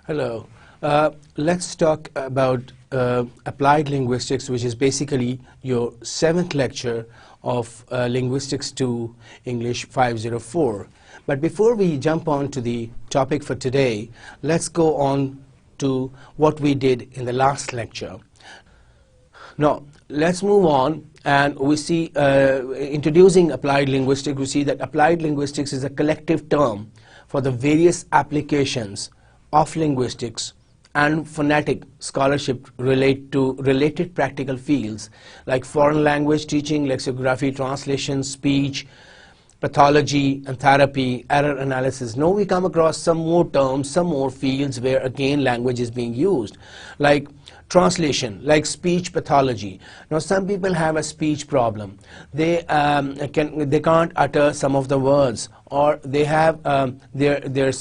Hello. Let's talk about applied linguistics, which is basically your seventh lecture of Linguistics 2 English 504. But before we jump on to the topic for today, let's go on to what we did in the last lecture. Now, let's move on, and we see, introducing applied linguistics, we see that applied linguistics is a collective term for the various applications of linguistics and phonetic scholarship related practical fields like foreign language teaching, lexicography, translation, speech, pathology and therapy, error analysis. Now we come across some more terms, some more fields where again language is being used, like translation, like speech pathology. Now some people have a speech problem. They can't utter some of the words, or they have their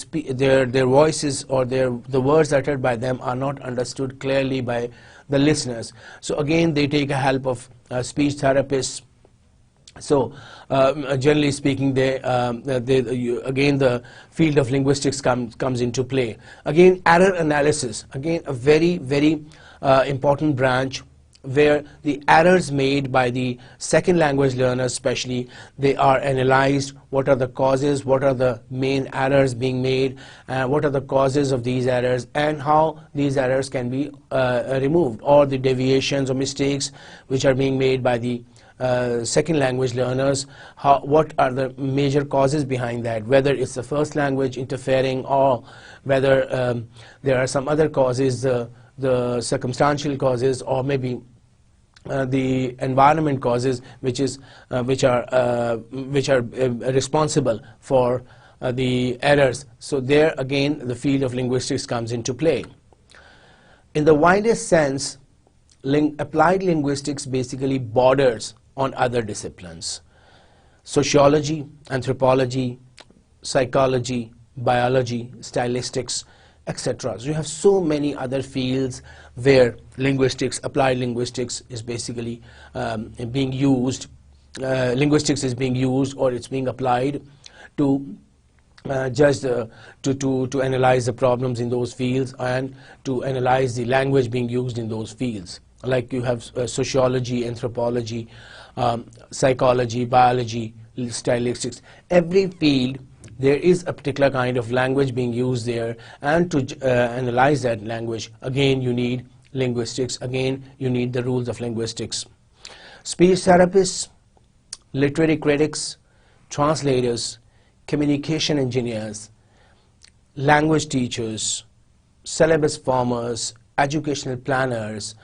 voices or the words uttered by them are not understood clearly by the listeners. So again they take a help of speech therapists. So generally speaking, again the field of linguistics comes into play. Again, error analysis, again a very important branch where the errors made by the second language learners especially, they are analyzed. What are the causes, what are the main errors being made, what are the causes of these errors, and how these errors can be removed, or the deviations or mistakes which are being made by the second language learners, what are the major causes behind that, whether it's the first language interfering or whether there are some other causes, the circumstantial causes, or maybe the environment causes which are responsible for the errors. So there again the field of linguistics comes into play. In the widest sense, applied linguistics basically borders on other disciplines: sociology, anthropology, psychology, biology, stylistics, etc. So you have so many other fields where linguistics, applied linguistics is basically being used. Linguistics is being used, or it's being applied to to analyze the problems in those fields and to analyze the language being used in those fields. Like you have sociology, anthropology, psychology, biology, stylistics. Every field there is a particular kind of language being used there, and to analyze that language, again you need linguistics, again you need the rules of linguistics. Speech therapists, literary critics, translators, communication engineers, language teachers, syllabus formers, educational planners,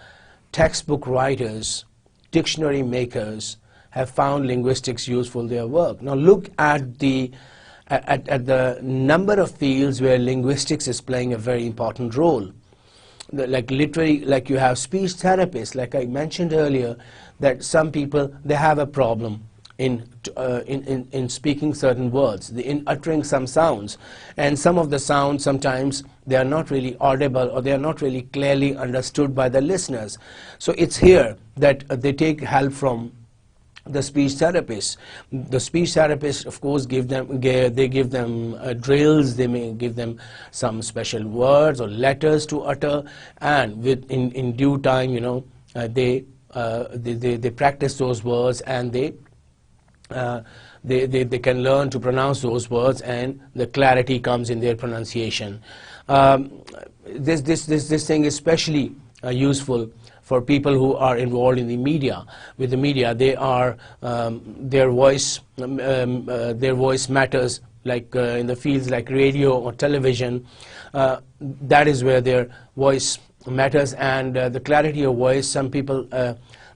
textbook writers, dictionary makers have found linguistics useful in their work. Now look at the number of fields where linguistics is playing a very important role. Like literary, like you have speech therapists, like I mentioned earlier, that some people, they have a problem in speaking certain words, in uttering some sounds, and some of the sounds sometimes they are not really audible, or they are not really clearly understood by the listeners. So it's here that they take help from the speech therapists. The speech therapists, of course, give them drills. They may give them some special words or letters to utter, and in due time, you know, they practice those words, and they can learn to pronounce those words, and the clarity comes in their pronunciation. This thing is especially useful for people who are involved in the media. With the media, they are their voice matters. Like in the fields like radio or television, that is where their voice matters, and the clarity of voice. Some people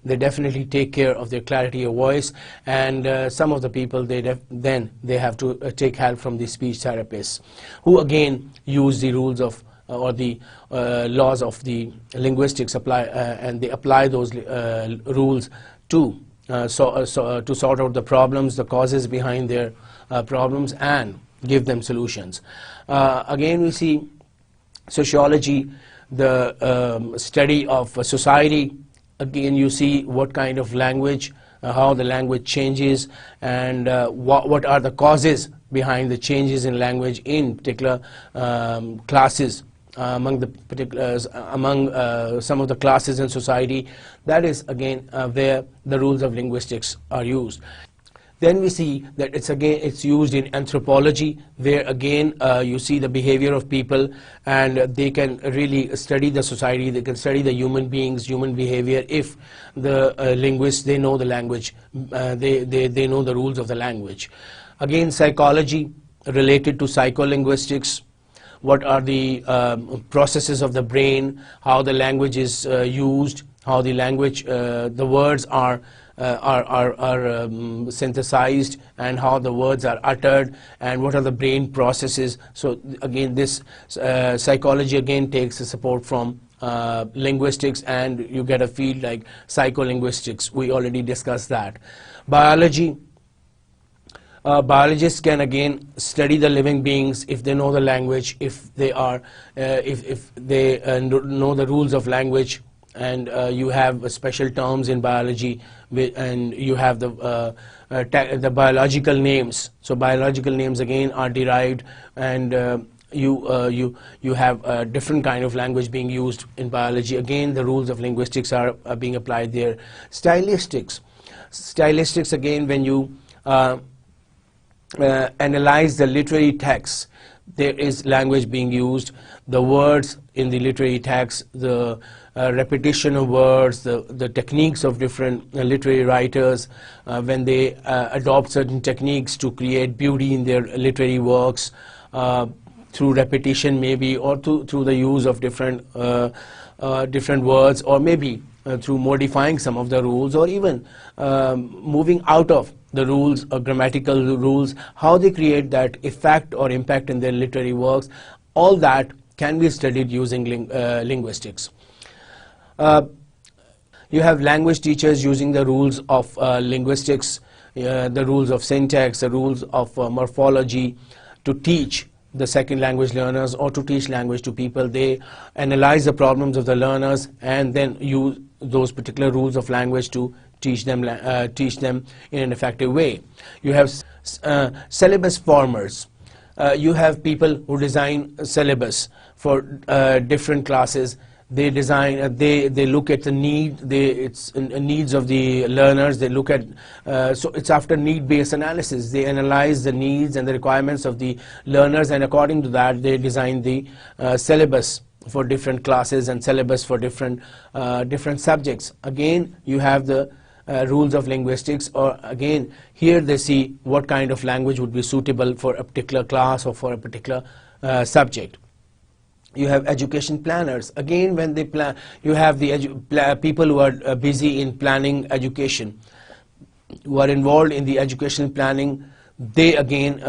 they definitely take care of their clarity of voice, and some of the people they have to take help from the speech therapists, who again use the rules of or the laws of the linguistics, and they apply those rules to sort out the problems, the causes behind their problems, and give them solutions. Again, we see sociology, the study of society. Again, you see what kind of language, how the language changes, and what are the causes behind the changes in language in particular classes among the particulars, among some of the classes in society. That is again where the rules of linguistics are used. Then we see that it's used in anthropology, where again you see the behavior of people, and they can really study the society, they can study the human beings, human behavior, if the linguists, they know the language, they know the rules of the language. Again, psychology, related to psycholinguistics, what are the processes of the brain, how the language is used, how the language, the words are synthesized, and how the words are uttered, and what are the brain processes. So again, this psychology again takes the support from linguistics, and you get a field like psycholinguistics. We already discussed that. Biology. Biologists can again study the living beings if they know the language, if they are, if they know the rules of language, and you have special terms in biology, and you have the biological names. So biological names again are derived, and you have a different kind of language being used in biology. Again, the rules of linguistics are being applied there. Stylistics. Stylistics again, when you analyze the literary texts, there is language being used, the words in the literary text, the repetition of words, the techniques of different literary writers, when they adopt certain techniques to create beauty in their literary works, through repetition maybe, or through the use of different words, or maybe through modifying some of the rules, or even moving out of the rules or grammatical rules, how they create that effect or impact in their literary works. All that can be studied using linguistics. You have language teachers using the rules of linguistics, the rules of syntax, the rules of morphology, to teach the second language learners, or to teach language to people. They analyze the problems of the learners and then use those particular rules of language to teach them in an effective way. You have syllabus formers. You have people who design syllabus for different classes. They design, they look at the needs of the learners. They look at, so it's after need-based analysis. They analyze the needs and the requirements of the learners, and according to that, they design the syllabus for different classes and syllabus for different subjects. Again, you have the rules of linguistics, or again, here they see what kind of language would be suitable for a particular class or for a particular subject. You have education planners. Again, when they plan, you have the people who are busy in planning education, who are involved in the educational planning. They again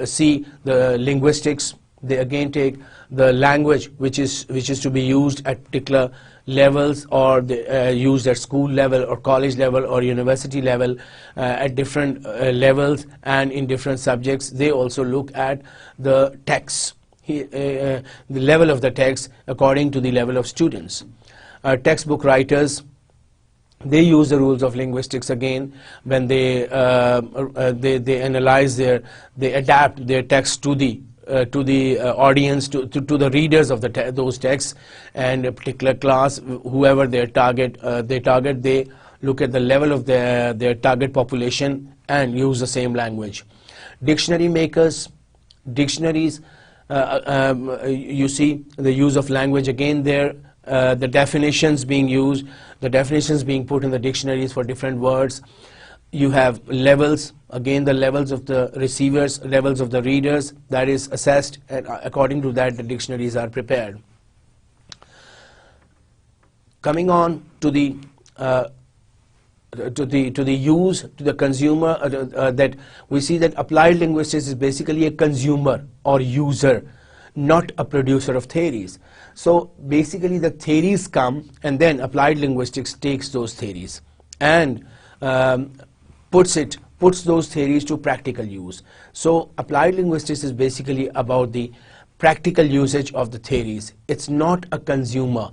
see the linguistics. They again take the language which is to be used at particular levels, or used at school level or college level or university level, at different levels and in different subjects. They also look at the texts, the level of the text according to the level of students. Textbook writers, they use the rules of linguistics again when they analyze they adapt their text to the audience, to the readers of those texts, and a particular class, whoever their target, they look at the level of their target population and use the same language. Dictionary makers, dictionaries, you see the use of language again there, the definitions being used, the definitions being put in the dictionaries for different words. You have levels, again the levels of the receivers, levels of the readers, that is assessed, and according to that the dictionaries are prepared. Coming on to the use to the consumer, that we see that applied linguistics is basically a consumer or user, not a producer of theories. So basically the theories come, and then applied linguistics takes those theories and puts those theories to practical use. So applied linguistics is basically about the practical usage of the theories. It's not a consumer.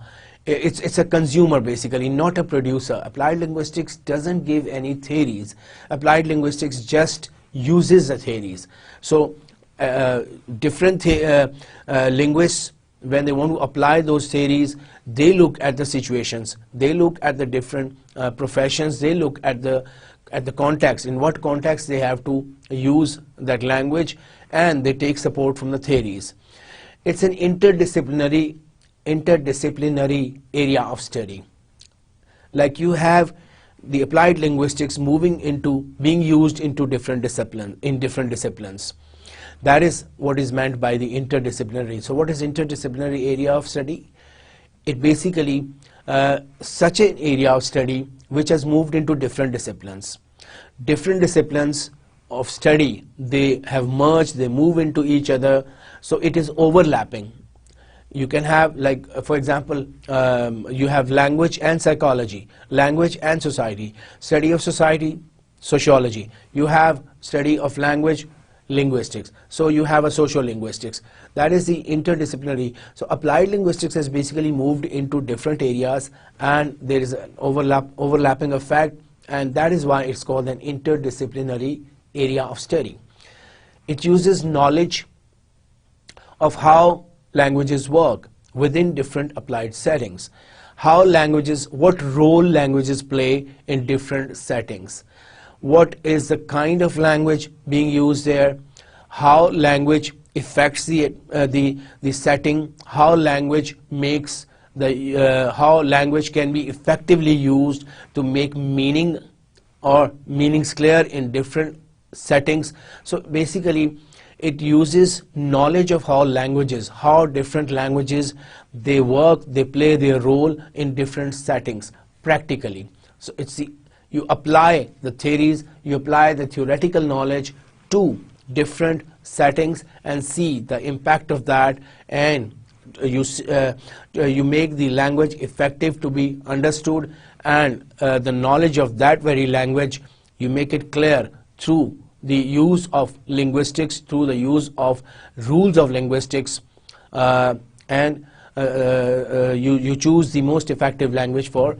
It's a consumer basically, not a producer. Applied linguistics doesn't give any theories. Applied linguistics just uses the theories. So different linguists, when they want to apply those theories, they look at the situations, they look at the different professions, they look at the context, in what context they have to use that language, and they take support from the theories. It's an interdisciplinary area of study. Like you have the applied linguistics moving into being used into different disciplines. That is what is meant by the interdisciplinary. So what is interdisciplinary area of study? It basically such an area of study which has moved into different disciplines. Different disciplines of study, they have merged, they move into each other, so it is overlapping. You can have, like for example, you have language and psychology, language and society, study of society, sociology. You have study of language, linguistics. So you have a sociolinguistics. That is the interdisciplinary. So applied linguistics has basically moved into different areas, and there is an overlapping effect, and that is why it's called an interdisciplinary area of study. It uses knowledge of how languages work within different applied settings, what role languages play in different settings, what is the kind of language being used there, how language affects the setting, how language makes how language can be effectively used to make meaning or meanings clear in different settings. So basically it uses knowledge of how different languages, they work, they play their role in different settings practically. So it's you apply the theories, you apply the theoretical knowledge to different settings and see the impact of that, and you make the language effective to be understood, and the knowledge of that very language, you make it clear through the use of linguistics, through the use of rules of linguistics, and you choose the most effective language for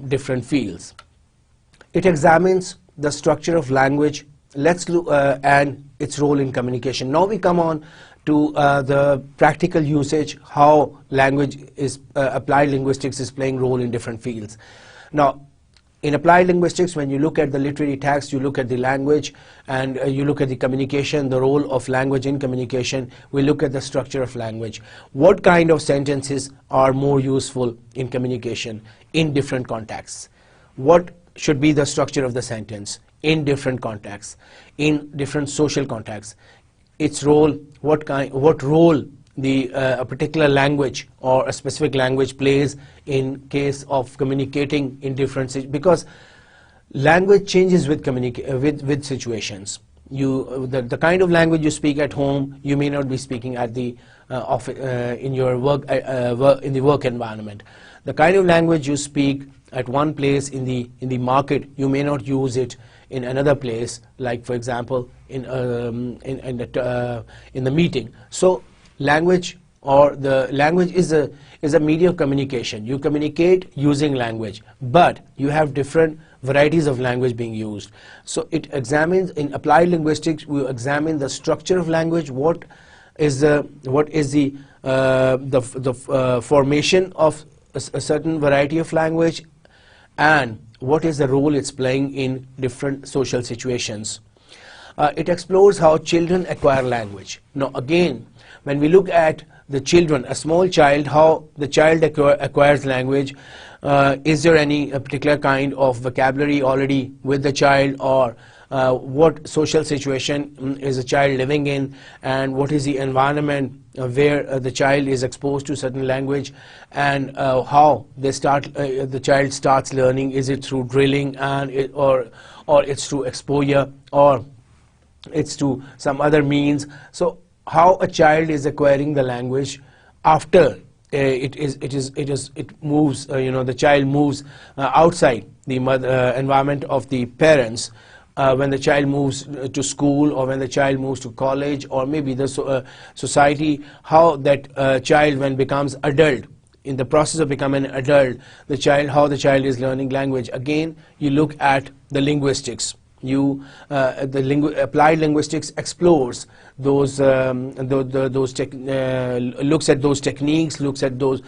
different fields. It examines the structure of language, let's look and its role in communication. Now we come on to the practical usage, how language is applied linguistics is playing role in different fields. Now in applied linguistics, when you look at the literary text, you look at the language, and you look at the communication, the role of language in communication, we look at the structure of language. What kind of sentences are more useful in communication in different contexts? What should be the structure of the sentence in different contexts, in different social contexts? Its role, what role a particular language or a specific language plays in case of communicating in different, because language changes with situations. The kind of language you speak at home, you may not be speaking at the in your work in the work environment. The kind of language you speak at one place in the market, you may not use it in another place, like for example in the meeting. So language, or the language is a medium of communication. You communicate using language, but you have different varieties of language being used. So it examines, in applied linguistics, we examine the structure of language, what is the formation of a certain variety of language, and what is the role it's playing in different social situations. It explores how children acquire language. Now again, when we look at the children, a small child, how the child acquires language, is there any particular kind of vocabulary already with the child, or what social situation is the child living in, and what is the environment where the child is exposed to certain language, and how the child starts learning. Is it through drilling, and or it's through exposure, or it's through some other means? So how a child is acquiring the language after it moves, the child moves outside the environment of the parents, when the child moves to school, or when the child moves to college, or maybe the society, how that child, when becomes adult, in the process of becoming an adult, how the child is learning language. Again, you look at the linguistics. Applied linguistics explores those looks at those techniques, looks at those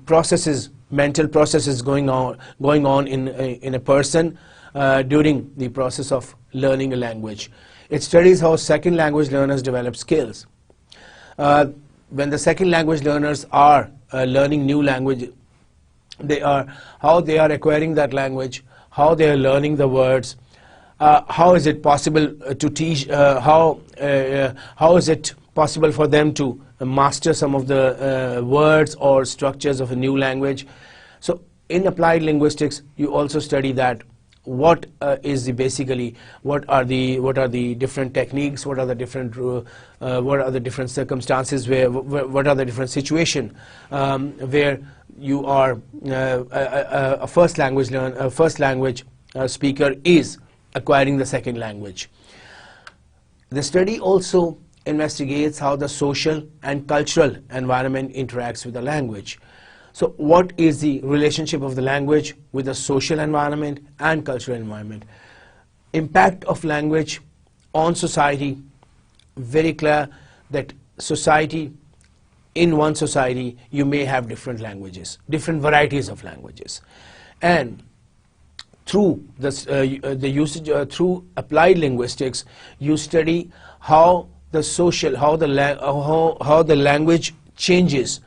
processes, mental processes going on in a person during the process of learning a language. It studies how second language learners develop skills. When the second language learners are learning new language, how they are acquiring that language, how they are learning the words, how is it possible to teach, how is it possible for them to master some of the words or structures of a new language. So in applied linguistics, you also study that what are the different techniques, what are the different circumstances, what are the different situation where you are a first language speaker is acquiring the second language. The study also investigates how the social and cultural environment interacts with the language. So what is the relationship of the language with the social environment and cultural environment? Impact of language on society, very clear that in one society you may have different languages, different varieties of languages, and through this, the usage through applied linguistics, you study how the language changes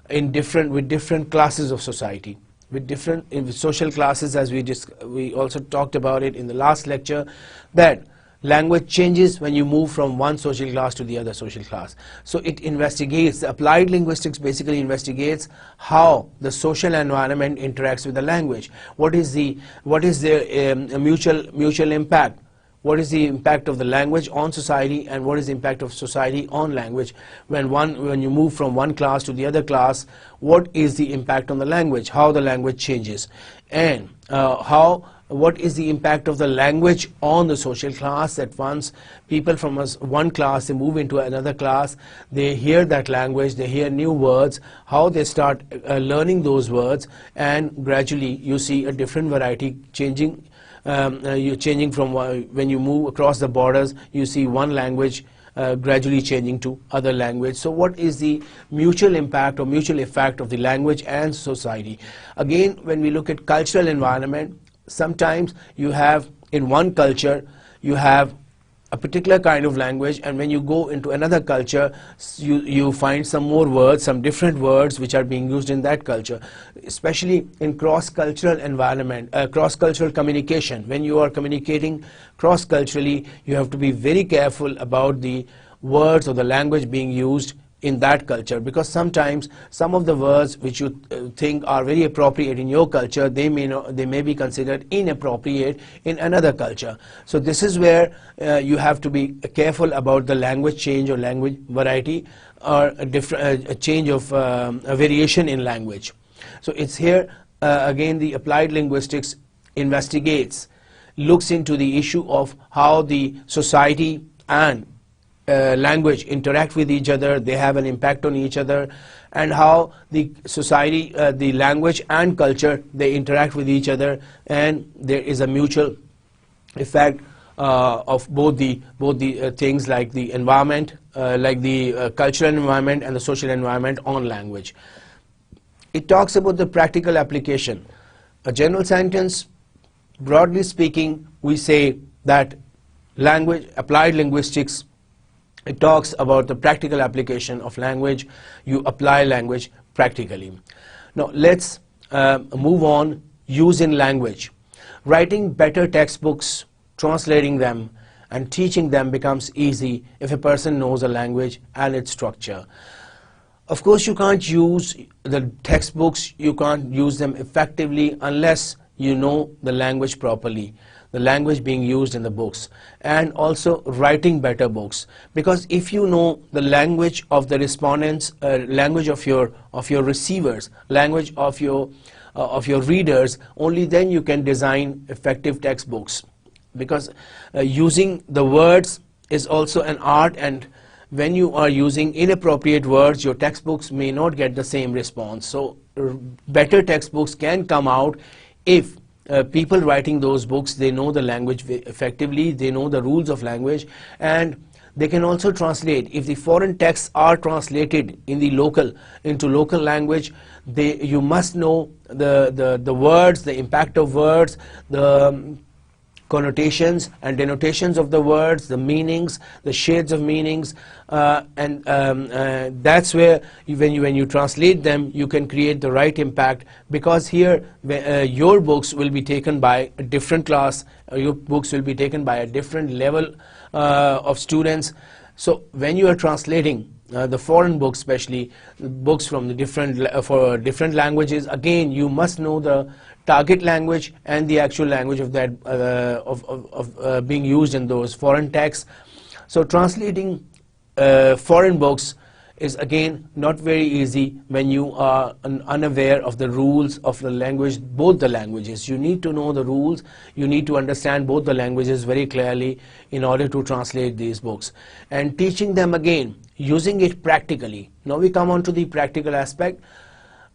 with different classes of society, with social classes, as we also talked about it in the last lecture, that language changes when you move from one social class to the other social class. So it investigates, applied linguistics basically investigates how the social environment interacts with the language. What is their mutual impact? What is the impact of the language on society, and what is the impact of society on language? When you move from one class to the other class, what is the impact on the language? How the language changes, and what is the impact of the language on the social class? That once people from one class, they move into another class, they hear that language, they hear new words, how they start learning those words, and gradually you see a different variety changing. You're changing from when you move across the borders, you see one language gradually changing to other language. So what is the mutual impact or mutual effect of the language and society? Again, when we look at cultural environment, sometimes you have in one culture you have a particular kind of language, and when you go into another culture, you find some more words, some different words which are being used in that culture, especially in cross-cultural environment, cross-cultural communication. When you are communicating cross-culturally, you have to be very careful about the words or the language being used in that culture, because sometimes some of the words which you think are very appropriate in your culture, they may be considered inappropriate in another culture. So this is where you have to be careful about the language change or language variety, or a change of a variation in language. So it's here again the applied linguistics looks into the issue of how the society and language interact with each other, they have an impact on each other, and how the society, the language and culture, they interact with each other, and there is a mutual effect of both the things like the environment, like the cultural environment and the social environment on language. It talks about the practical application. A general sentence, broadly speaking, we say that applied linguistics, it talks about the practical application of language. You apply language practically. Now let's move on. Use in language. Writing better textbooks, translating them, and teaching them becomes easy if a person knows a language and its structure. Of course, you can't use the textbooks, you can't use them effectively unless you know the language properly, the language being used in the books, and also writing better books. Because if you know the language of the respondents, language of your receivers, language of your readers, only then you can design effective textbooks. Because using the words is also an art, and when you are using inappropriate words, your textbooks may not get the same response. So better textbooks can come out if people writing those books, they know the language effectively, they know the rules of language, and they can also translate. If the foreign texts are translated in the into local language, you must know the words, the impact of words, the connotations and denotations of the words, the meanings, the shades of meanings, and that's where when you translate them, you can create the right impact, because here your books will be taken by a different class, your books will be taken by a different level of students. So when you are translating the foreign books, especially books from the different languages, again you must know the target language and the actual language of that being used in those foreign texts. So translating foreign books is again not very easy when you are unaware of the rules of the language, both the languages. You need to know the rules, you need to understand both the languages very clearly in order to translate these books. And teaching them again, using it practically. Now we come on to the practical aspect.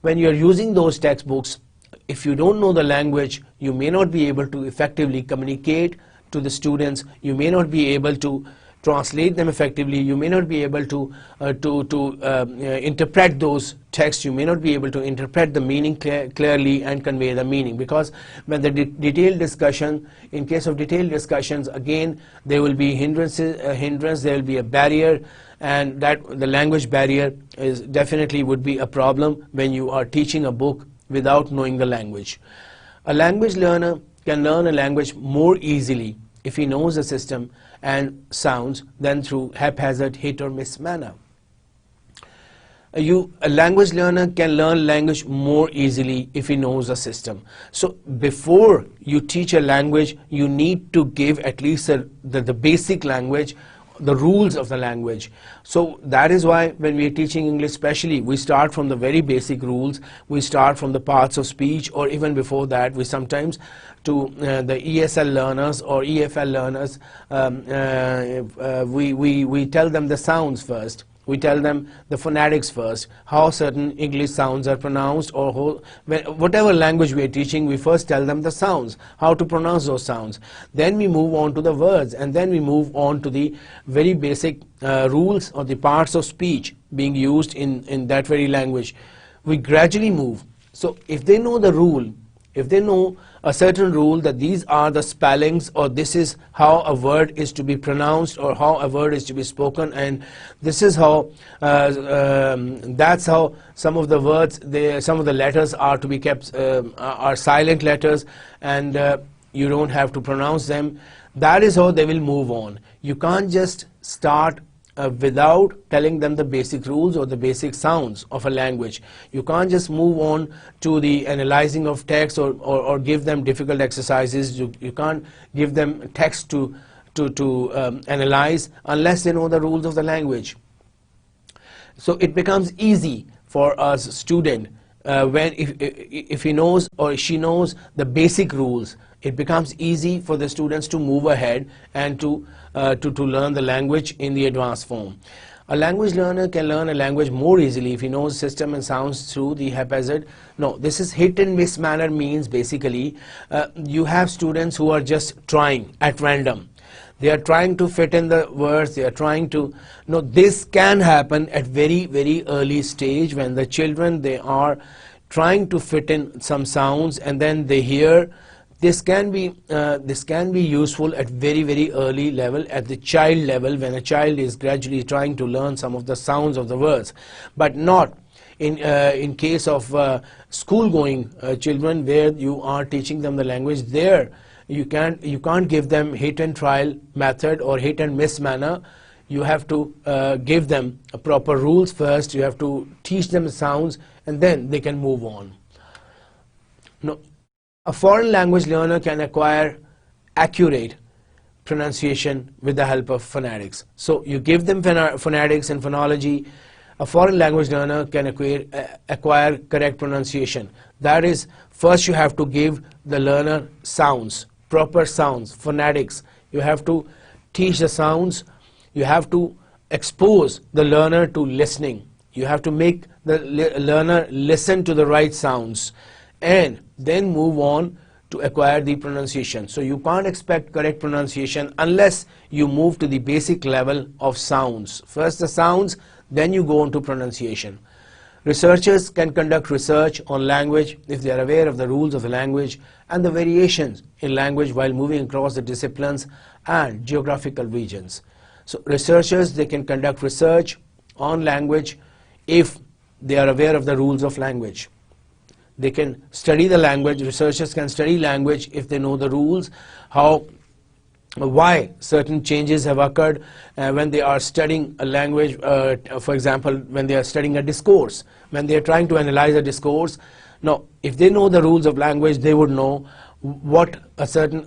When you are using those textbooks, if you don't know the language, you may not be able to effectively communicate to the students, you may not be able to translate them effectively, you may not be able to interpret those texts, you may not be able to interpret the meaning clearly and convey the meaning, because when the detailed discussion, in case of detailed discussions, again there will be hindrance, there will be a barrier, and that the language barrier is definitely would be a problem when you are teaching a book without knowing the language. A language learner can learn a language more easily if he knows the system and sounds than through haphazard hit or miss manner. A language learner can learn language more easily if he knows the system. So before you teach a language, you need to give at least the basic language, the rules of the language. So that is why when we are teaching English especially, we start from the very basic rules, we start from the parts of speech, or even before that we sometimes to the ESL learners or EFL learners, we tell them the sounds first. We tell them the phonetics first, how certain English sounds are pronounced, or whatever language we are teaching, we first tell them the sounds, how to pronounce those sounds. Then we move on to the words, and then we move on to the very basic rules or the parts of speech being used in that very language. We gradually move. So if they know the rule, if they know a certain rule that these are the spellings, or this is how a word is to be pronounced, or how a word is to be spoken, and this is how that's how some of the words, some of the letters are to be kept, are silent letters, and you don't have to pronounce them. That is how they will move on. You can't just start without telling them the basic rules or the basic sounds of a language. You can't just move on to the analyzing of text, or give them difficult exercises. You can't give them text to analyze unless they know the rules of the language. So it becomes easy for a student when if he knows or she knows the basic rules. It becomes easy for the students to move ahead and to learn the language in the advanced form. A language learner can learn a language more easily if he knows system and sounds through the haphazard. No, this is hit and miss manner means basically you have students who are just trying at random. They are trying to fit in the words, they are trying to, no, this can happen at very early stage when the children, they are trying to fit in some sounds and then they hear. This can be useful at very early level, at the child level, when a child is gradually trying to learn some of the sounds of the words, but not in case of school-going children where you are teaching them the language. There you can't give them hit and trial method or hit and miss manner. You have to give them proper rules first. You have to teach them the sounds, and then they can move on. No. A foreign language learner can acquire accurate pronunciation with the help of phonetics. So you give them phonetics and phonology. A foreign language learner can acquire correct pronunciation. That is, first you have to give the learner sounds, proper sounds, phonetics. You have to teach the sounds. You have to expose the learner to listening. You have to make the learner listen to the right sounds, and then move on to acquire the pronunciation. So you can't expect correct pronunciation unless you move to the basic level of sounds. First the sounds, then you go on to pronunciation. Researchers can conduct research on language if they are aware of the rules of the language and the variations in language while moving across the disciplines and geographical regions. So researchers, they can conduct research on language if they are aware of the rules of language. They can study the language. Researchers can study language if they know the rules, why certain changes have occurred when they are studying a language. For example, when they are studying a discourse, when they are trying to analyze a discourse. Now, if they know the rules of language, they would know what a certain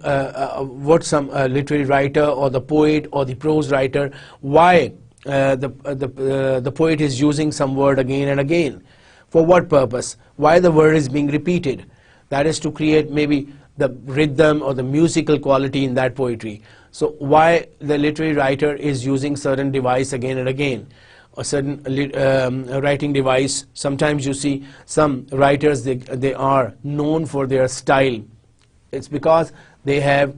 what some literary writer or the poet or the prose writer, why the poet is using some word again and again. For what purpose? Why the word is being repeated? That is to create maybe the rhythm or the musical quality in that poetry. So why the literary writer is using certain device again and again, a certain writing device. Sometimes you see some writers, they are known for their style. It's because they have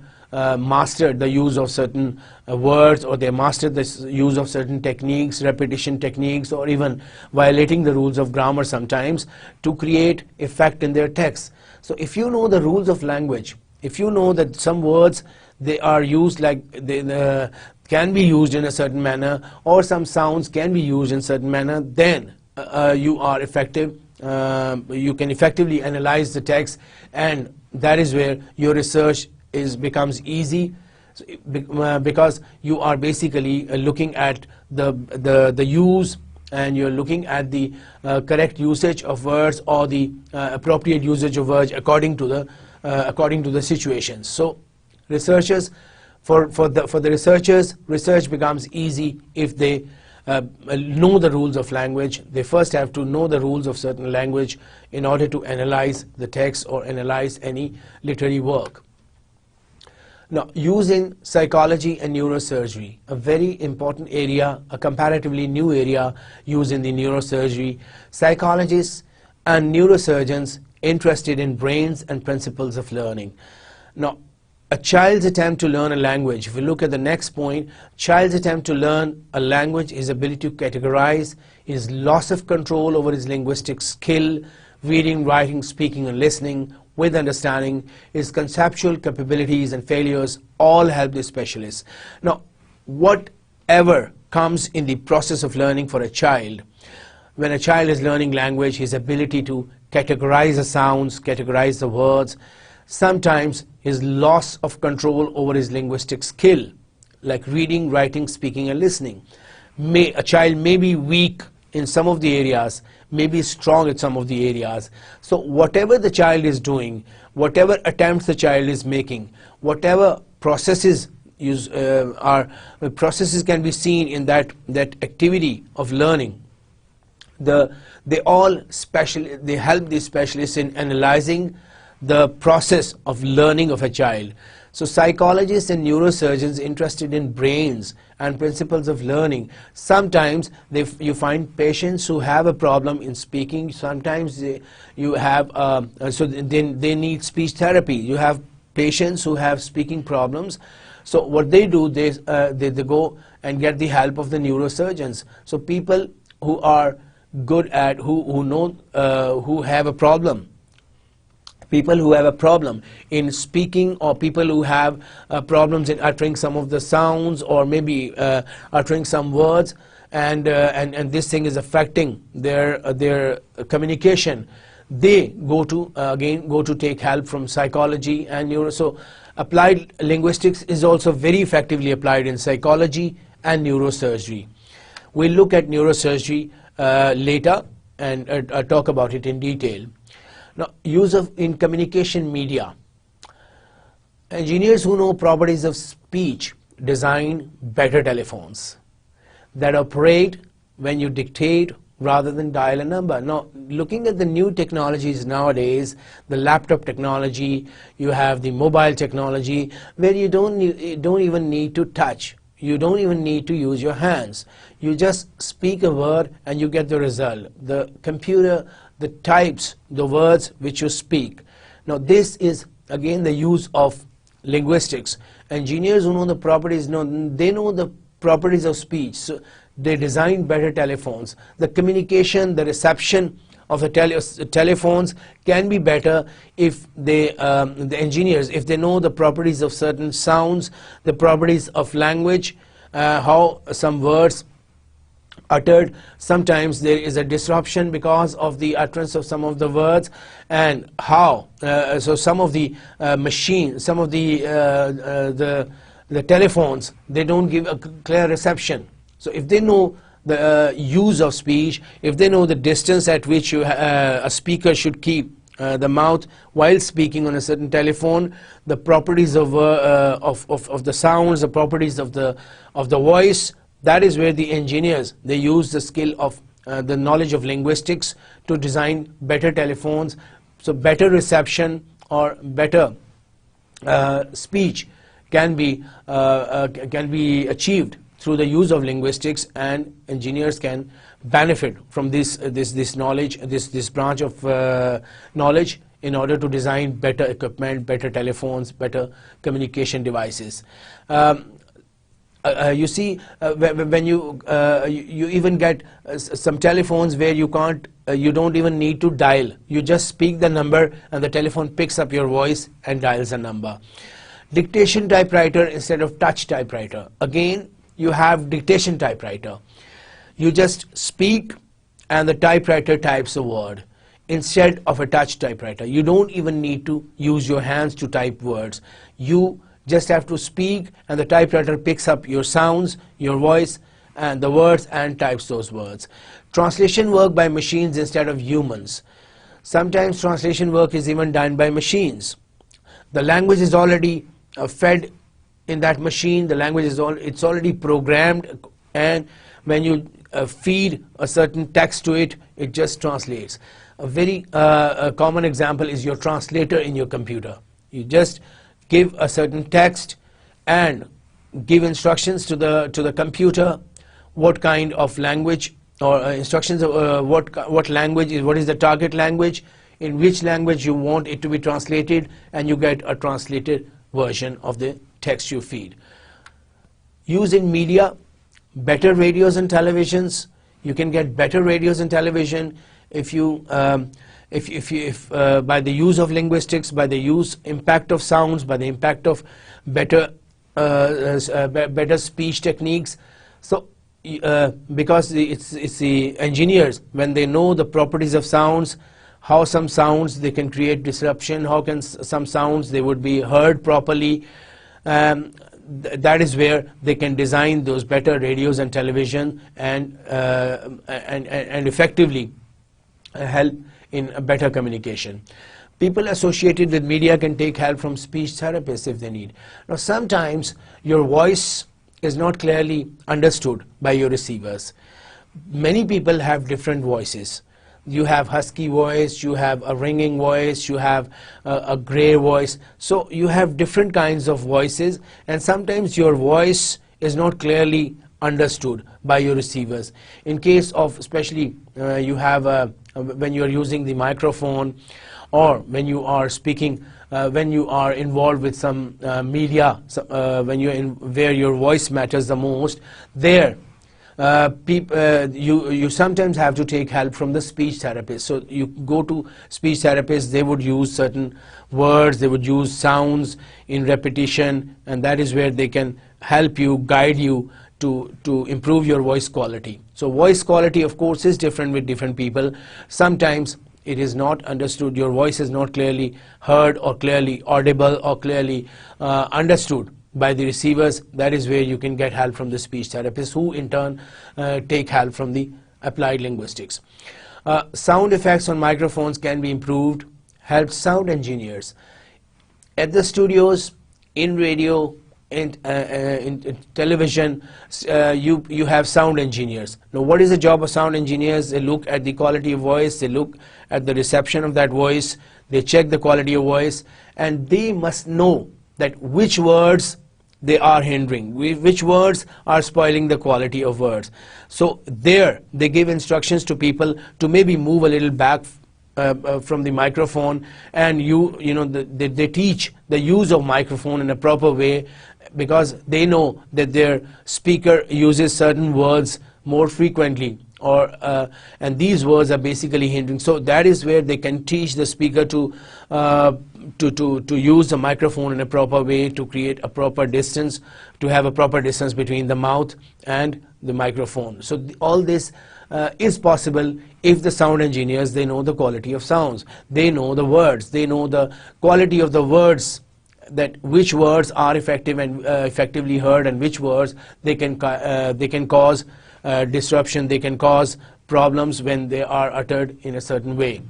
mastered the use of certain words, or they mastered the use of certain techniques, repetition techniques, or even violating the rules of grammar sometimes to create effect in their text. So if you know the rules of language, if you know that some words, they are used like they can be used in a certain manner, or some sounds can be used in certain manner, then you are effective. You can effectively analyze the text, and that is where your research becomes easy, because you are basically looking at the use, and you're looking at the correct usage of words, or the appropriate usage of words according to the situations. So researchers, for the researchers, research becomes easy if they know the rules of language. They first have to know the rules of certain language in order to analyze the text or analyze any literary work. Now, using psychology and neurosurgery, a very important area, a comparatively new area used in the neurosurgery. Psychologists and neurosurgeons interested in brains and principles of learning. Now, a child's attempt to learn a language, if we look at the next point, child's attempt to learn a language, his ability to categorize, his loss of control over his linguistic skill, reading, writing, speaking, and listening, with understanding, his conceptual capabilities and failures, all help the specialist. Now, whatever comes in the process of learning for a child, when a child is learning language, his ability to categorize the sounds, categorize the words, sometimes his loss of control over his linguistic skill, like reading, writing, speaking, and listening. A child may be weak in some of the areas, may be strong in some of the areas. So whatever the child is doing, whatever attempts the child is making, whatever processes processes can be seen in that activity of learning, they help the specialists in analyzing the process of learning of a child. So psychologists and neurosurgeons interested in brains and principles of learning, sometimes you find patients who have a problem in speaking. Sometimes they need speech therapy. You have patients who have speaking problems. So what they do, they go and get the help of the neurosurgeons. So people who are good at, who have a problem, people who have a problem in speaking, or people who have problems in uttering some of the sounds, or maybe uttering some words, and this thing is affecting their communication, they go to take help from psychology and neuro. So applied linguistics is also very effectively applied in psychology and neurosurgery. We'll look at neurosurgery later and talk about it in detail. Now, use in communication media. Engineers who know properties of speech design better telephones that operate when you dictate rather than dial a number. Now, looking at the new technologies nowadays, the laptop technology, you have the mobile technology, where you don't even need to touch. You don't even need to use your hands. You just speak a word and you get the result. The computer, the types the words which you speak. Now, this is again the use of linguistics. Engineers who know the properties, they know the properties of speech, so they design better telephones. The communication, the reception of the telephones can be better if they, the engineers, if they know the properties of certain sounds, the properties of language, how some words uttered. Sometimes there is a disruption because of the utterance of some of the words, and how so some of the machines, some of the telephones, they don't give a clear reception. So if they know the use of speech, if they know the distance at which a speaker should keep the mouth while speaking on a certain telephone, the properties of the sounds, the properties of the voice, that is where the engineers, they use the skill of the knowledge of linguistics to design better telephones. So better reception or better speech can be achieved through the use of linguistics, and engineers can benefit from this knowledge, this branch of knowledge, in order to design better equipment, better telephones, better communication devices. You see, when you even get some telephones where you don't even need to dial. You just speak the number and the telephone picks up your voice and dials a number. Dictation typewriter instead of touch typewriter. Again, you have dictation typewriter. You just speak and the typewriter types a word instead of a touch typewriter. You don't even need to use your hands to type words. You just have to speak and the typewriter picks up your sounds, your voice and the words and types those words. Translation work by machines instead of humans. Sometimes translation work is even done by machines. The language is already fed in that machine, the language is it's already programmed, and when you feed a certain text to it, it just translates. A very common example is your translator in your computer. You just give a certain text and give instructions to the computer what kind of language, or instructions of what language is, what is the target language, in which language you want it to be translated, and you get a translated version of the text you feed. Use in media, better radios and televisions. You can get better radios and television if you by the use of linguistics, by the impact of sounds, by the impact of better speech techniques. So because it's the engineers, when they know the properties of sounds, how some sounds they can create disruption, how can some sounds they would be heard properly, that is where they can design those better radios and television and effectively help in a better communication. People associated with media can take help from speech therapists if they need. Now sometimes your voice is not clearly understood by your receivers. Many people have different voices. You have husky voice, you have a ringing voice, you have a grey voice. So you have different kinds of voices, and sometimes your voice is not clearly understood by your receivers. In case of, especially you have when you are using the microphone, or when you are speaking, when you are involved with some media, when you're where your voice matters the most, there you sometimes have to take help from the speech therapist. So you go to speech therapists, they would use certain words, they would use sounds in repetition, and that is where they can help you, guide you to improve your voice quality. So voice quality, of course, is different with different people. Sometimes it is not understood, your voice is not clearly heard or clearly audible or clearly understood by the receivers. That is where you can get help from the speech therapists, who in turn take help from the applied linguistics. Sound effects on microphones can be improved. Help sound engineers at the studios, in radio, in television. You have sound engineers. Now what is the job of sound engineers? They look at the quality of voice, they look at the reception of that voice, they check the quality of voice, and they must know that which words they are hindering, which words are spoiling the quality of words. So there they give instructions to people to maybe move a little back from the microphone, and they teach the use of microphone in a proper way, because they know that their speaker uses certain words more frequently, or and these words are basically hindering. So that is where they can teach the speaker to use the microphone in a proper way, to create a proper distance, to have a proper distance between the mouth and the microphone. So all this is possible if the sound engineers, they know the quality of sounds, they know the words, they know the quality of the words, that which words are effective and effectively heard, and which words they can cause disruption, they can cause problems when they are uttered in a certain way.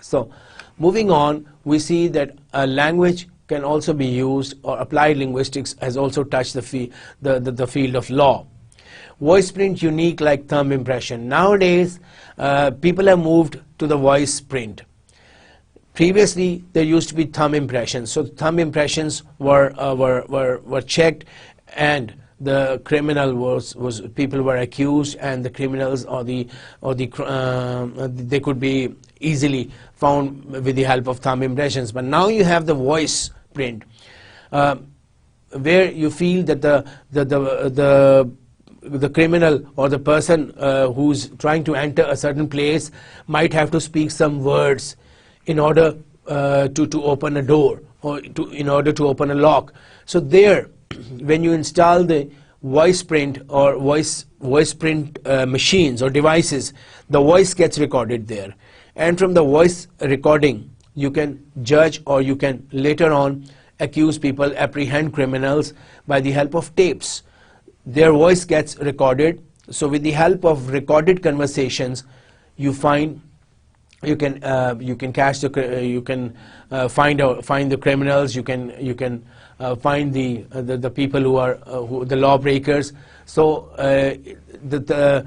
So moving on, we see that a language can also be used, or applied linguistics has also touched the field of law. Voice print unique like thumb impression. Nowadays, people have moved to the voice print. Previously, there used to be thumb impressions. So thumb impressions were checked, and the criminal was people were accused, and the criminals they could be easily found with the help of thumb impressions. But now you have the voice print, where you feel that the criminal or the person who's trying to enter a certain place might have to speak some words in order to open a door, or in order to open a lock. So there, when you install the voice print or voice print machines or devices, the voice gets recorded there, and from the voice recording you can judge, or you can later on accuse people, apprehend criminals by the help of tapes. Their voice gets recorded. So with the help of recorded conversations, you can catch you can find the criminals. You can find the people who are the lawbreakers. So the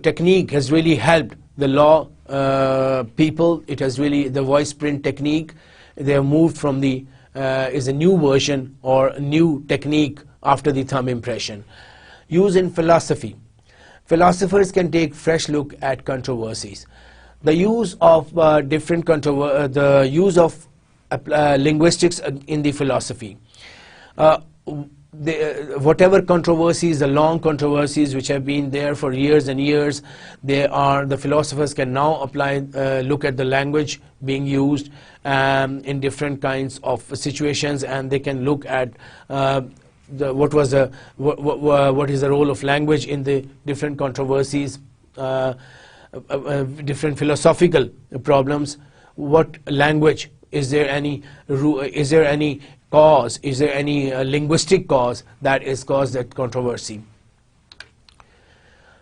technique has really helped the law people. It has really, the voice print technique, they have moved from the is a new version or new technique after the thumb impression. Use in philosophy. Philosophers can take fresh look at controversies. The use of linguistics in the philosophy. Whatever controversies, the long controversies which have been there for years and years, the philosophers can now apply, look at the language being used in different kinds of situations, and they can look at what is the role of language in the different controversies, different philosophical problems. What language, is there any cause, is there any linguistic cause that is caused that controversy?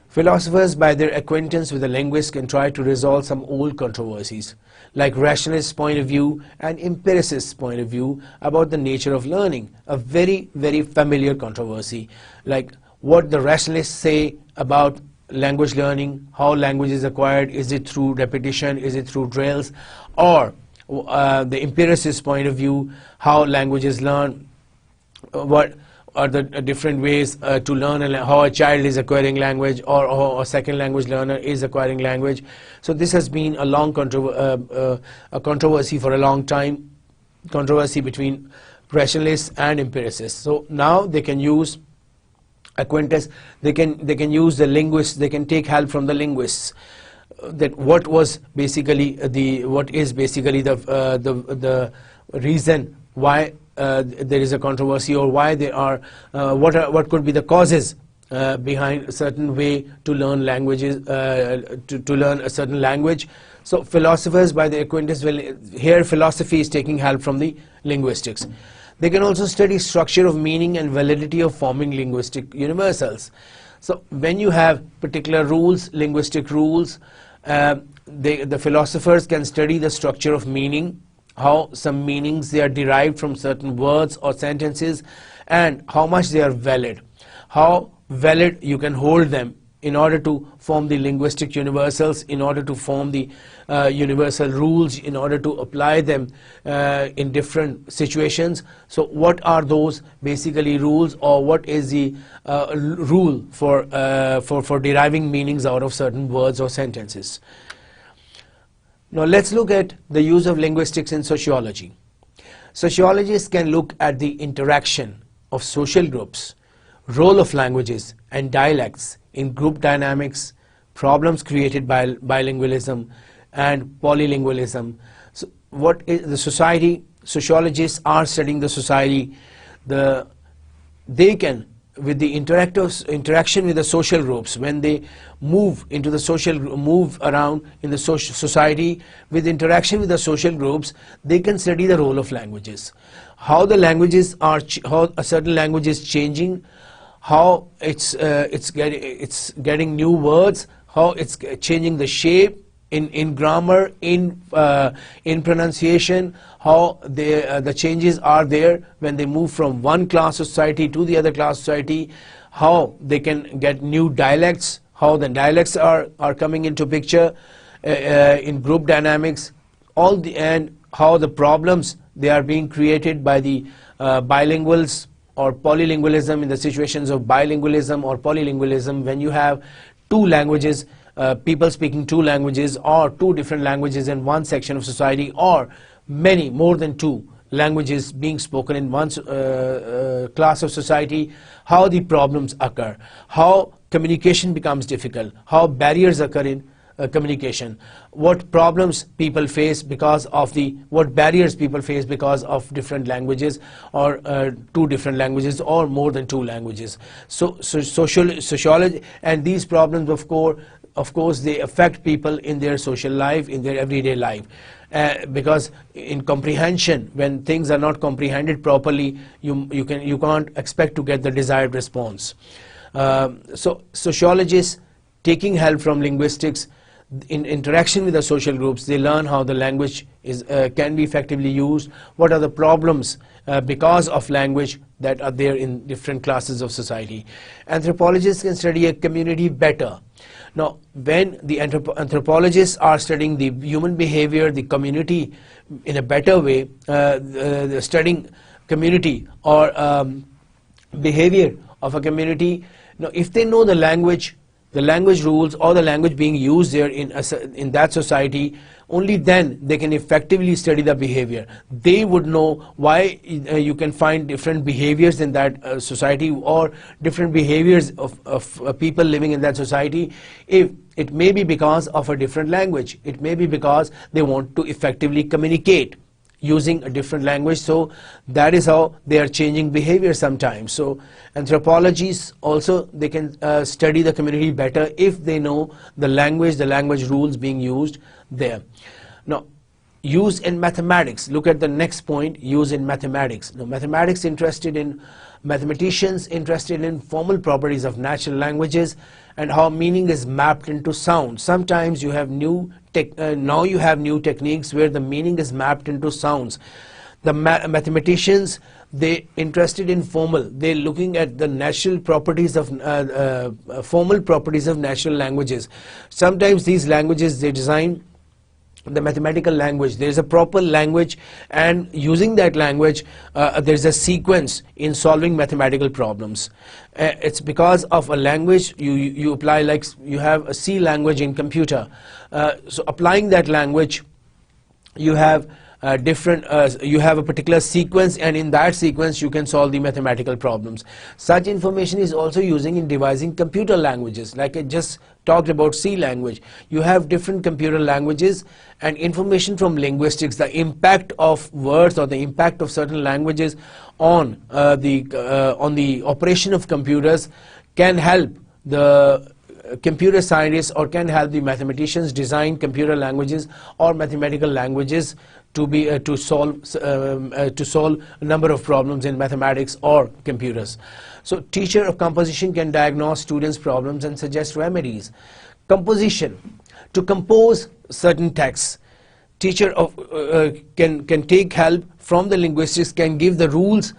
Philosophers, by their acquaintance with the linguist, can try to resolve some old controversies, like rationalist's point of view and empiricist's point of view about the nature of learning, a very, very familiar controversy, like what the rationalists say about language learning, how language is acquired, is it through repetition, is it through drills, or the empiricist's point of view, how language is learned, what are the different ways to learn, and how a child is acquiring language, or how a second language learner is acquiring language. So this has been a long controversy for a long time, controversy between rationalists and empiricists. So now they can use acquaintance, they can use the linguists, they can take help from the linguists, that what is basically the reason why there is a controversy, or why there are what could be the causes behind a certain way to learn languages, to learn a certain language. So philosophers, by their acquaintance, here philosophy is taking help from the linguistics. They can also study structure of meaning and validity of forming linguistic universals. So when you have particular rules, linguistic rules, the philosophers can study the structure of meaning, how some meanings they are derived from certain words or sentences, and how much they are valid, how valid you can hold them in order to form the linguistic universals, in order to form the universal rules, in order to apply them in different situations. So what are those basically rules, or what is the rule for deriving meanings out of certain words or sentences? Now let's look at the use of linguistics in sociology. Sociologists can look at the interaction of social groups, role of languages and dialects in group dynamics, problems created by bilingualism and polylingualism. So what is the society? Sociologists are studying the society. They can, with the interaction with the social groups, when they move into the move around in the society, with interaction with the social groups, they can study the role of languages, how the languages are, how a certain language is changing, how it's getting new words, how it's changing the shape in grammar, in pronunciation, how the changes are there when they move from one class society to the other class society, how they can get new dialects, how the dialects are coming into picture in group dynamics, and how the problems they are being created by the bilinguals or polylingualism, in the situations of bilingualism or polylingualism, when you have two languages, people speaking two languages or two different languages in one section of society, or more than two languages being spoken in one class of society, how the problems occur, how communication becomes difficult, how barriers occur in communication, what problems people face because of what barriers people face because of different languages, or two different languages or more than two languages. So sociology, and these problems of course they affect people in their social life, in their everyday life, because in comprehension, when things are not comprehended properly, you can't expect to get the desired response. So sociologists, taking help from linguistics, in interaction with the social groups, they learn how the language can be effectively used, what are the problems because of language that are there in different classes of society. Anthropologists can study a community better. Now, when the anthropologists are studying the human behavior, the community in a better way, studying community or behavior of a community, now if they know the language rules, or the language being used there in that society, only then they can effectively study the behavior. They would know why you can find different behaviors in that society, or different behaviors of people living in that society. If it may be because of a different language, it may be because they want to effectively communicate using a different language, so that is how they are changing behavior sometimes. So anthropologists also, they can study the community better if they know the language rules being used there. Now, use in mathematics. Look at the next point, use in mathematics. Now, mathematicians interested in formal properties of natural languages and how meaning is mapped into sound. Sometimes you have now you have new techniques where the meaning is mapped into sounds. The mathematicians, they interested in formal. They're looking at the natural properties of formal properties of natural languages. Sometimes these languages, they design the mathematical language. There is a proper language, and using that language, there is a sequence in solving mathematical problems. It's because of a language you apply, like you have a C language in computer. So applying that language, you have you have a particular sequence, and in that sequence you can solve the mathematical problems. Such information is also using in devising computer languages. Like I just talked about C language, you have different computer languages, and information from linguistics, the impact of words or the impact of certain languages on the operation of computers, can help the computer scientists, or can help the mathematicians design computer languages or mathematical languages to solve a number of problems in mathematics or computers. So teacher of composition can diagnose students' problems and suggest remedies. Composition, to compose certain texts, teacher can take help from the linguistics, can give the rules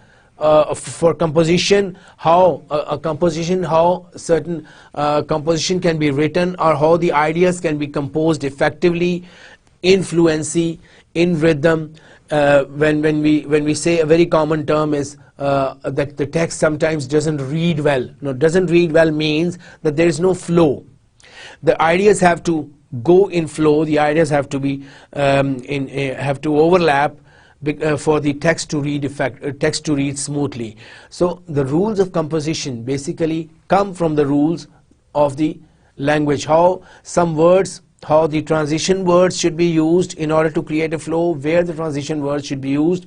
for composition, how certain composition can be written, or how the ideas can be composed effectively, in fluency, in rhythm. When we say a very common term is that the text sometimes doesn't read well. No, doesn't read well means that there is no flow. The ideas have to go in flow. The ideas have to be have to overlap for the text to read text to read smoothly. So the rules of composition basically come from the rules of the language, how some words, how the transition words should be used in order to create a flow, where the transition words should be used,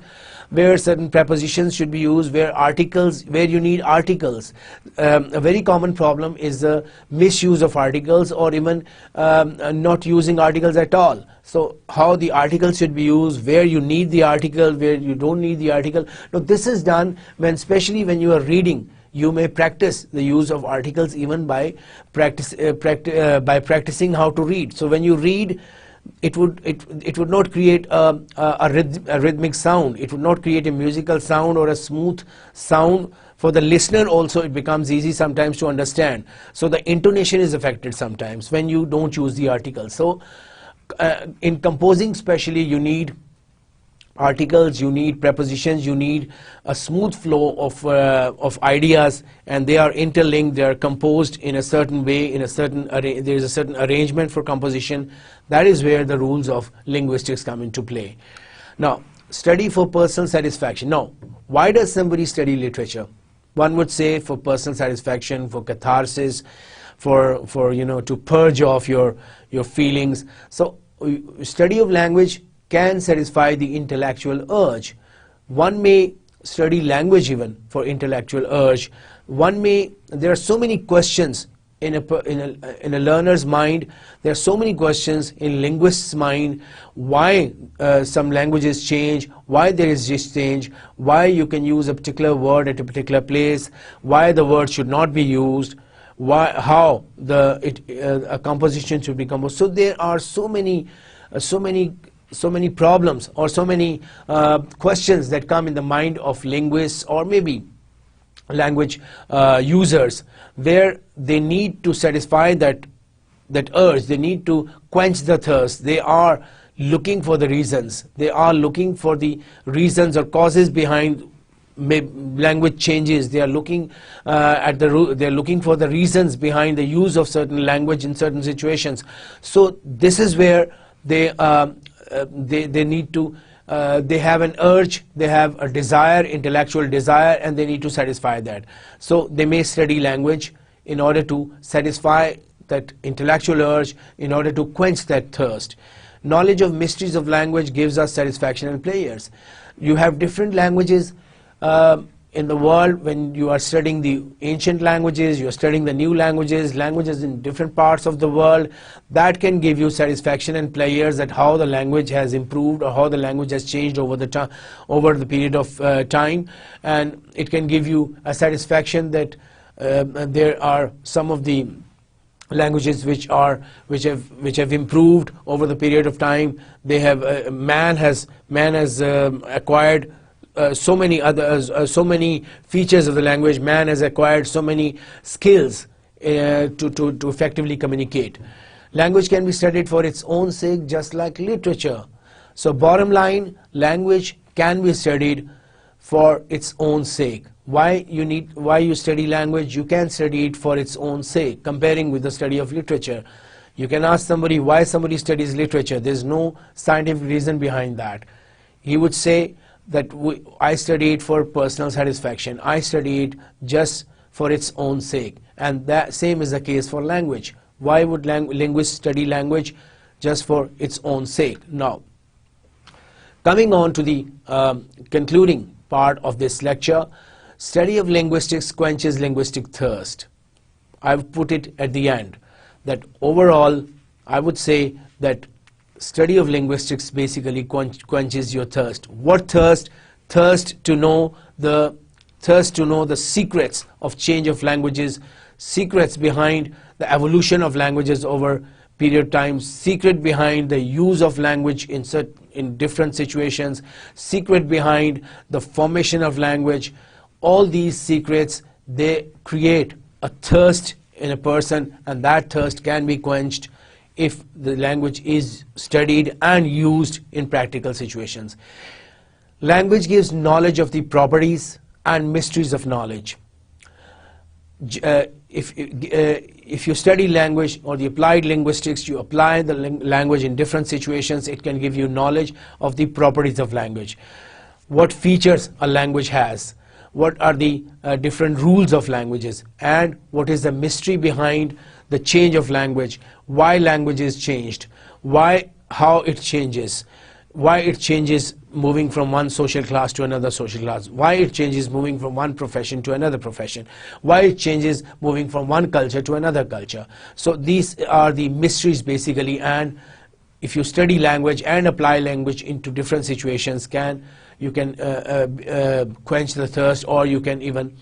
where certain prepositions should be used, where articles, where you need articles. A very common problem is the misuse of articles, or even not using articles at all. So how the article should be used, where you need the article, where you don't need the article. Now this is done when, especially when you are reading, you may practice the use of articles even by practicing how to read. So when you read, it would not create a rhythmic sound. It would not create a musical sound or a smooth sound. For the listener also, it becomes easy sometimes to understand. So the intonation is affected sometimes when you don't use the article. So in composing especially, you need articles, you need prepositions, you need a smooth flow of ideas, and they are interlinked, they are composed in a certain way, in a certain there is a certain arrangement for composition. That is where the rules of linguistics come into play. Now, study for personal satisfaction. Now, why does somebody study literature? One would say for personal satisfaction, for catharsis, for to purge off your feelings. So study of language can satisfy the intellectual urge. One may study language even for intellectual urge. There are so many questions in a learner's mind. There are so many questions in linguist's mind. Why some languages change? Why there is this change? Why you can use a particular word at a particular place? Why the word should not be used? How a composition should be composed? So there are so many problems, or so many questions that come in the mind of linguists, or maybe language users, where they need to satisfy that urge. They need to quench the thirst. They are looking for the reasons. They are looking for the reasons or causes behind language changes. They are looking they're looking for the reasons behind the use of certain language in certain situations. So this is where they need to they have an urge, they have a desire, intellectual desire, and they need to satisfy that. So they may study language in order to satisfy that intellectual urge, in order to quench that thirst. Knowledge of mysteries of language gives us satisfaction and pleasures. You have different languages in the world. When you are studying the ancient languages, you are studying the new languages in different parts of the world, that can give you satisfaction and pleasures at how the language has improved, or how the language has changed over the period of time. And it can give you a satisfaction that there are some of the languages which have improved over the period of time. They have man has acquired so many features of the language. Man has acquired so many skills to effectively communicate. Language can be studied for its own sake, just like literature. So bottom line, language can be studied for its own sake. Why you study language? You can study it for its own sake, comparing with the study of literature. You can ask somebody why somebody studies literature. There's no scientific reason behind that. He would say that I study it for personal satisfaction. I study it just for its own sake. And that same is the case for language. Why would linguists study language? Just for its own sake. Now, coming on to the concluding part of this lecture, study of linguistics quenches linguistic thirst. I've put it at the end that overall I would say that study of linguistics basically quenches your thirst. What thirst? Thirst to know the secrets of change of languages, secrets behind the evolution of languages over period of time, secret behind the use of language in different situations, secret behind the formation of language. All these secrets, they create a thirst in a person, and that thirst can be quenched if the language is studied and used in practical situations. Language gives knowledge of the properties and mysteries of knowledge. if you study language or the applied linguistics, you apply the language in different situations. It can give you knowledge of the properties of language, what features a language has, what are the different rules of languages, and what is the mystery behind the change of language, why language is changed, how it changes, why it changes moving from one social class to another social class, why it changes moving from one profession to another profession, why it changes moving from one culture to another culture. So these are the mysteries basically, and if you study language and apply language into different situations, you can quench the thirst, or you can even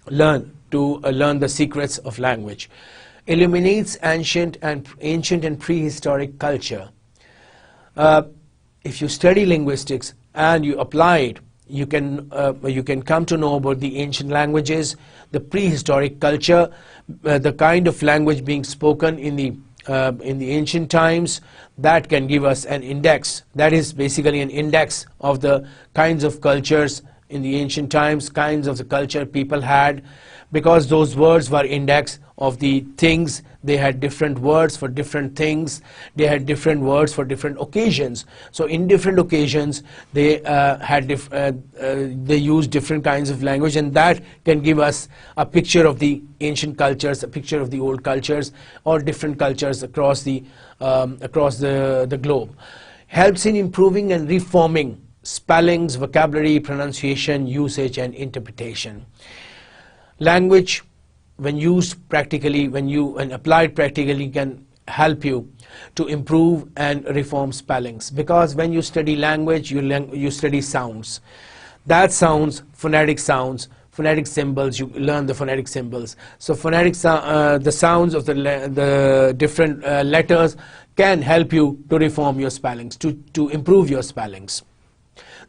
learn the secrets of language. Illuminates ancient and prehistoric culture. If you study linguistics and you apply it, you can come to know about the ancient languages, the prehistoric culture, the kind of language being spoken in the ancient times. That can give us an index. That is basically an index of the kinds of cultures in the ancient times, kinds of the culture people had, because those words were index of the things. They had different words for different things. They had different words for different occasions. So in different occasions, they used different kinds of language, and that can give us a picture of the ancient cultures, a picture of the old cultures, or different cultures across the globe. Helps in improving and reforming spellings, vocabulary, pronunciation, usage, and interpretation. Language, when used practically, when applied practically, can help you to improve and reform spellings, because when you study language, you study sounds. That sounds, phonetic symbols, you learn the phonetic symbols. So the sounds of the different letters can help you to reform your spellings, to improve your spellings.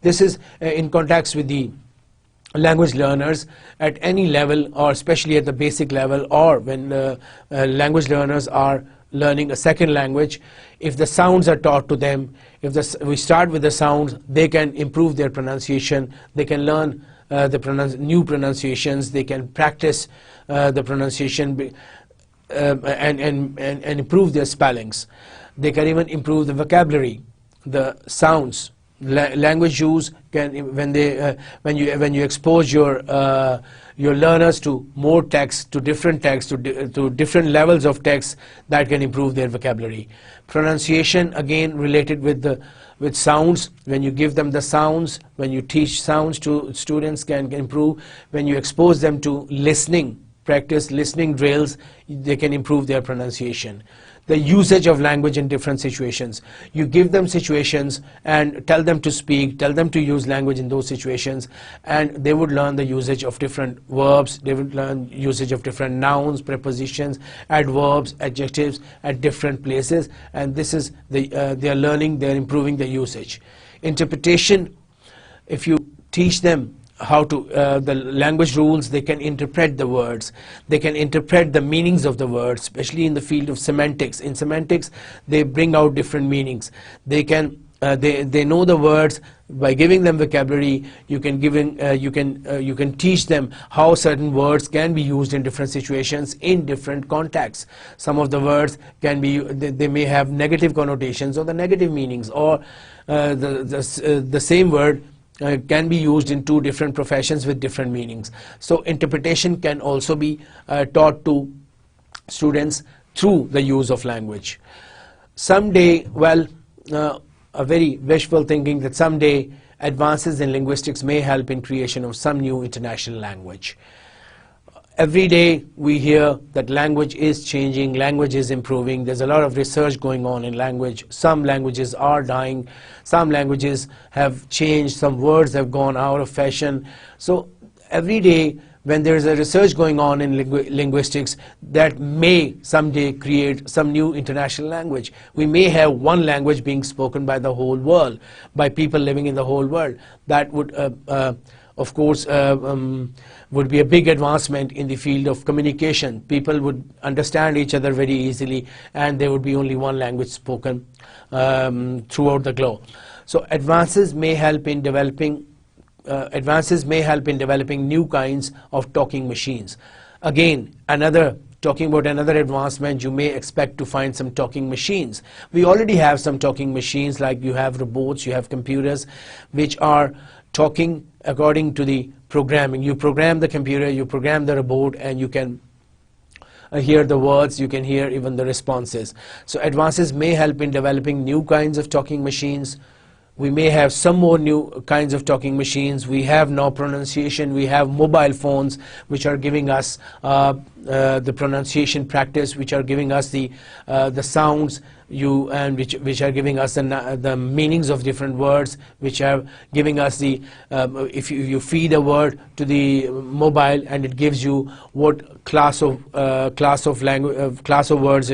This is in context with the language learners at any level, or especially at the basic level, or when language learners are learning a second language. If the sounds are taught to them, we start with the sounds, they can improve their pronunciation, they can learn new pronunciations, they can practice the pronunciation and improve their spellings. They can even improve the vocabulary, the sounds. Language use can, when you expose your learners to more text, to different levels of text, that can improve their vocabulary. Pronunciation, again related with sounds. When you give them the sounds, when you teach sounds to students, can improve. When you expose them to listening, practice listening drills, they can improve their pronunciation. The usage of language in different situations. You give them situations and tell them to speak, tell them to use language in those situations, and they would learn the usage of different verbs, they would learn usage of different nouns, prepositions, adverbs, adjectives at different places, and this is they are learning, they are improving the usage. Interpretation, if you teach them how to the language rules, they can interpret the words, they can interpret the meanings of the words, especially in the field of semantics. In semantics, they bring out different meanings. They know the words. By giving them vocabulary, you can teach them how certain words can be used in different situations, in different contexts. Some of the words can be, they may have negative connotations or the negative meanings, or the same word can be used in two different professions with different meanings. So interpretation can also be taught to students through the use of language. Someday, a very wishful thinking that someday advances in linguistics may help in creation of some new international language. Every day we hear that language is changing, language is improving. There's a lot of research going on in language. Some languages are dying, some languages have changed, some words have gone out of fashion. So every day when there's a research going on in linguistics, that may someday create some new international language. We may have one language being spoken by the whole world, by people living in the whole world. That would of course would be a big advancement in the field of communication. People would understand each other very easily, and there would be only one language spoken throughout the globe. So advances may help in developing new kinds of talking machines. Again, another talking about another advancement, you may expect to find some talking machines. We already have some talking machines, like you have robots, you have computers which are talking according to the programming. You program the computer, you program the robot, and you can hear the words, you can hear even the responses. So advances may help in developing new kinds of talking machines. We may have some more new kinds of talking machines. We have now pronunciation, we have mobile phones which are giving us the pronunciation practice, which are giving us the sounds, which are giving us the meanings of different words, which are giving us the if you feed a word to the mobile, and it gives you what class of language, class of words,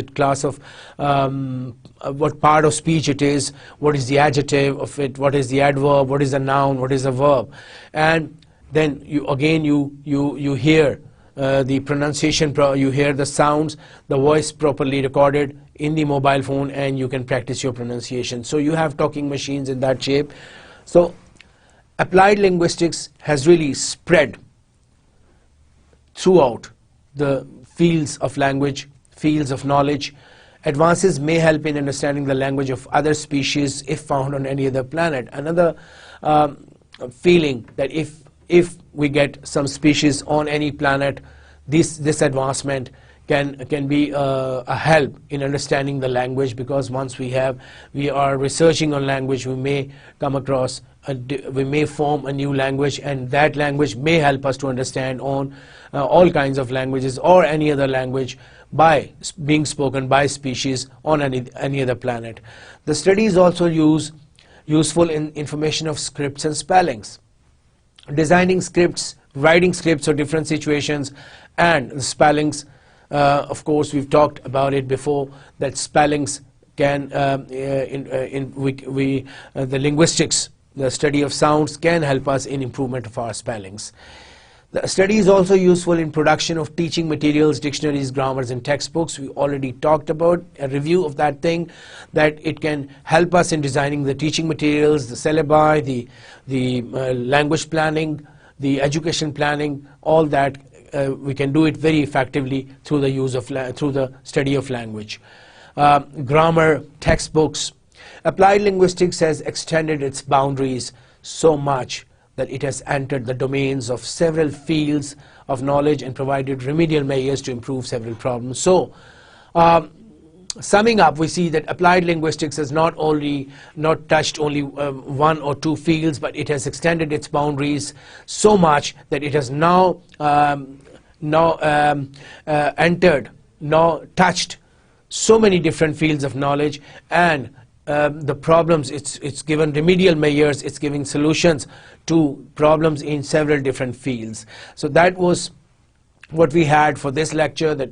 what part of speech it is, what is the adjective of it, what is the adverb, what is the noun, what is the verb, and then you hear the pronunciation, you hear the sounds, the voice properly recorded in the mobile phone, and you can practice your pronunciation. So you have talking machines in that shape. So applied linguistics has really spread throughout the fields of language, fields of knowledge. Advances may help in understanding the language of other species if found on any other planet. Another feeling that if we get some species on any planet, this advancement can be a help in understanding the language, because once we are researching on language, we may come across we may form a new language, and that language may help us to understand on all kinds of languages or any other language being spoken by species on any other planet. The study is also useful in information of scripts and spellings, designing scripts, writing scripts for different situations, and the spellings. Of course, we've talked about it before, that spellings can the linguistics, the study of sounds, can help us in improvement of our spellings. The study is also useful in production of teaching materials, dictionaries, grammars, and textbooks. We already talked about a review of that thing, that it can help us in designing the teaching materials, the syllabi, the language planning, the education planning, all that. We can do it very effectively through the use of through the study of language. Grammar, textbooks. Applied linguistics has extended its boundaries so much that it has entered the domains of several fields of knowledge and provided remedial measures to improve several problems. So, summing up, we see that applied linguistics has not touched only one or two fields, but it has extended its boundaries so much that it has now touched so many different fields of knowledge, and the problems, it's given remedial measures, it's giving solutions to problems in several different fields. So that was what we had for this lecture, that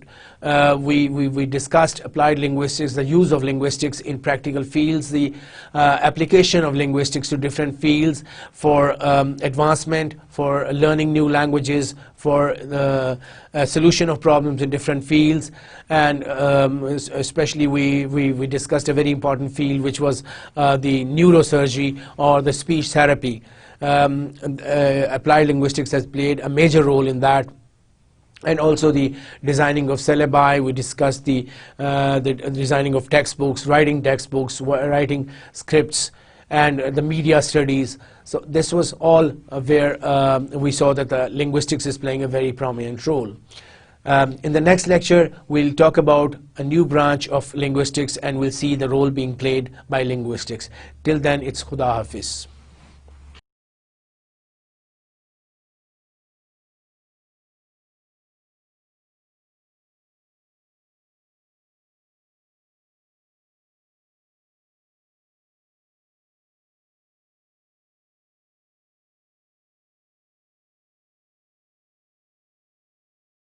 we discussed applied linguistics, the use of linguistics in practical fields, the application of linguistics to different fields for advancement, for learning new languages, for the solution of problems in different fields, and especially we discussed a very important field, which was the neurosurgery or the speech therapy. Applied linguistics has played a major role in that. And also the designing of syllabi. We discussed the designing of textbooks, writing scripts, and the media studies. So this was all where we saw that the linguistics is playing a very prominent role. In the next lecture, we'll talk about a new branch of linguistics, and we'll see the role being played by linguistics. Till then, it's Khuda Hafiz.